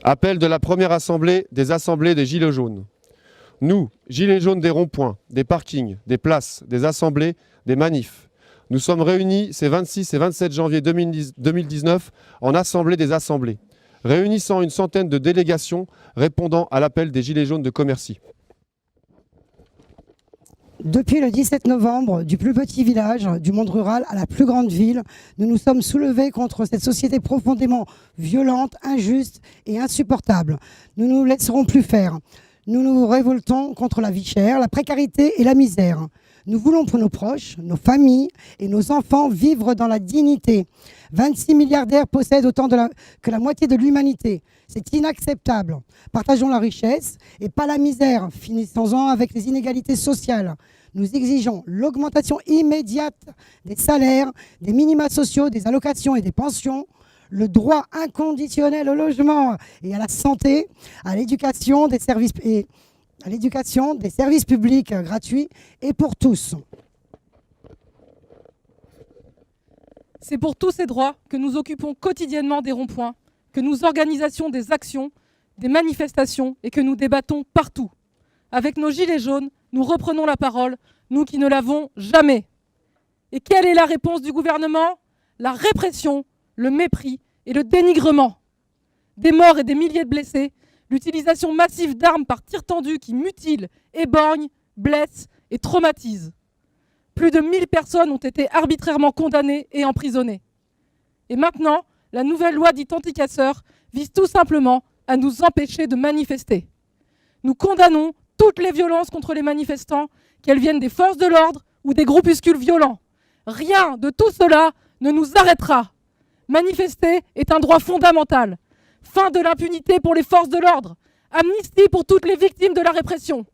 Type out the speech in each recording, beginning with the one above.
Appel de la première assemblée des Gilets jaunes. Nous, Gilets jaunes des ronds-points, des parkings, des places, des assemblées, des manifs, nous sommes réunis ces 26 et 27 janvier 2019 en assemblée des assemblées, réunissant une centaine de délégations répondant à l'appel des Gilets jaunes de Commercy. Depuis le 17 novembre, du plus petit village du monde rural à la plus grande ville, nous nous sommes soulevés contre cette société profondément violente, injuste et insupportable. Nous ne nous laisserons plus faire. Nous nous révoltons contre la vie chère, la précarité et la misère. Nous voulons pour nos proches, nos familles et nos enfants vivre dans la dignité. 26 milliardaires possèdent autant que la moitié de l'humanité. C'est inacceptable. Partageons la richesse et pas la misère, finissons-en avec les inégalités sociales. Nous exigeons l'augmentation immédiate des salaires, des minima sociaux, des allocations et des pensions, le droit inconditionnel au logement et à la santé, à l'éducation, des services publics gratuits et pour tous. C'est pour tous ces droits que nous occupons quotidiennement des ronds-points, que nous organisons des actions, des manifestations et que nous débattons partout. Avec nos gilets jaunes, nous reprenons la parole, nous qui ne l'avons jamais. Et quelle est la réponse du gouvernement ? La répression, le mépris et le dénigrement. Des morts et des milliers de blessés, l'utilisation massive d'armes par tir tendu qui mutilent, éborgnent, blessent et traumatisent. Plus de 1000 personnes ont été arbitrairement condamnées et emprisonnées. Et maintenant, la nouvelle loi dite anti-casseurs vise tout simplement à nous empêcher de manifester. Nous condamnons toutes les violences contre les manifestants, qu'elles viennent des forces de l'ordre ou des groupuscules violents. Rien de tout cela ne nous arrêtera. Manifester est un droit fondamental. Fin de l'impunité pour les forces de l'ordre. Amnistie pour toutes les victimes de la répression.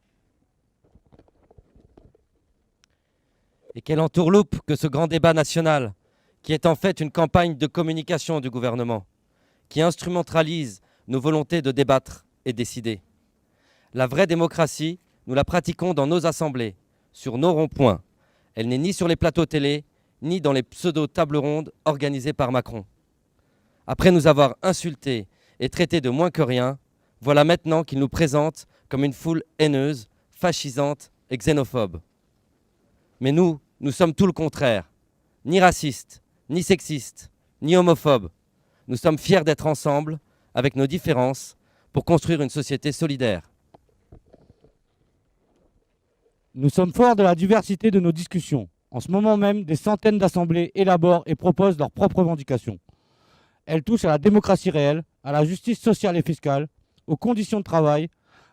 Et quelle entourloupe que ce grand débat national, qui est en fait une campagne de communication du gouvernement, qui instrumentalise nos volontés de débattre et décider. La vraie démocratie, nous la pratiquons dans nos assemblées, sur nos ronds-points. Elle n'est ni sur les plateaux télé, ni dans les pseudo-tables rondes organisées par Macron. Après nous avoir insultés et traités de moins que rien, voilà maintenant qu'il nous présente comme une foule haineuse, fascisante et xénophobe. Mais nous sommes tout le contraire. Ni racistes, ni sexistes, ni homophobes. Nous sommes fiers d'être ensemble, avec nos différences, pour construire une société solidaire. Nous sommes forts de la diversité de nos discussions. En ce moment même, des centaines d'assemblées élaborent et proposent leurs propres revendications. Elles touchent à la démocratie réelle, à la justice sociale et fiscale, aux conditions de travail,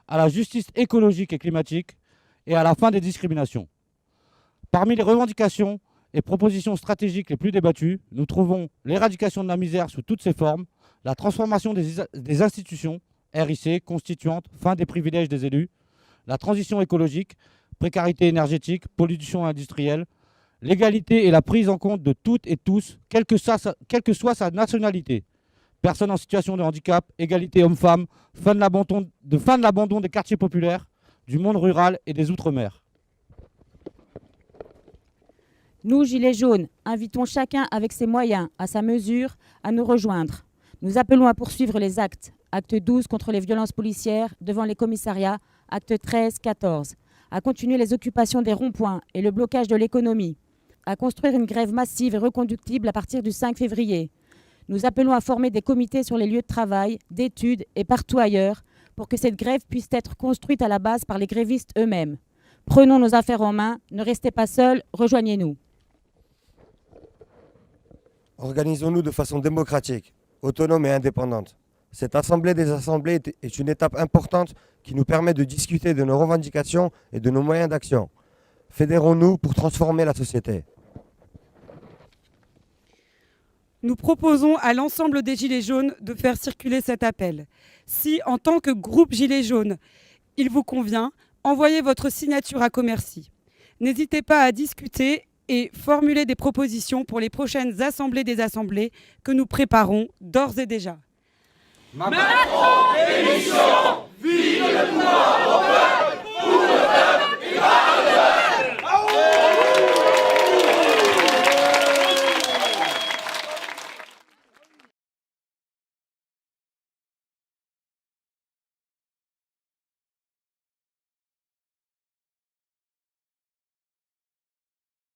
à la justice écologique et climatique et à la fin des discriminations. Parmi les revendications et propositions stratégiques les plus débattues, nous trouvons l'éradication de la misère sous toutes ses formes, la transformation des institutions, RIC, constituantes, fin des privilèges des élus, la transition écologique, précarité énergétique, pollution industrielle, l'égalité et la prise en compte de toutes et tous, quelle que soit sa nationalité. Personnes en situation de handicap, égalité homme-femme, fin de l'abandon des quartiers populaires, du monde rural et des outre-mer. Nous, Gilets jaunes, invitons chacun avec ses moyens, à sa mesure, à nous rejoindre. Nous appelons à poursuivre les actes. Acte 12 contre les violences policières devant les commissariats, acte 13, 14. À continuer les occupations des ronds-points et le blocage de l'économie. À construire une grève massive et reconductible à partir du 5 février. Nous appelons à former des comités sur les lieux de travail, d'études et partout ailleurs pour que cette grève puisse être construite à la base par les grévistes eux-mêmes. Prenons nos affaires en main, ne restez pas seuls, rejoignez-nous. Organisons-nous de façon démocratique, autonome et indépendante. Cette Assemblée des assemblées est une étape importante qui nous permet de discuter de nos revendications et de nos moyens d'action. Fédérons-nous pour transformer la société. Nous proposons à l'ensemble des Gilets jaunes de faire circuler cet appel. Si, en tant que groupe Gilets jaunes, il vous convient, envoyez votre signature à Commercy. N'hésitez pas à discuter et formuler des propositions pour les prochaines assemblées des assemblées que nous préparons d'ores et déjà. Macron, démission, vive le pouvoir au peuple!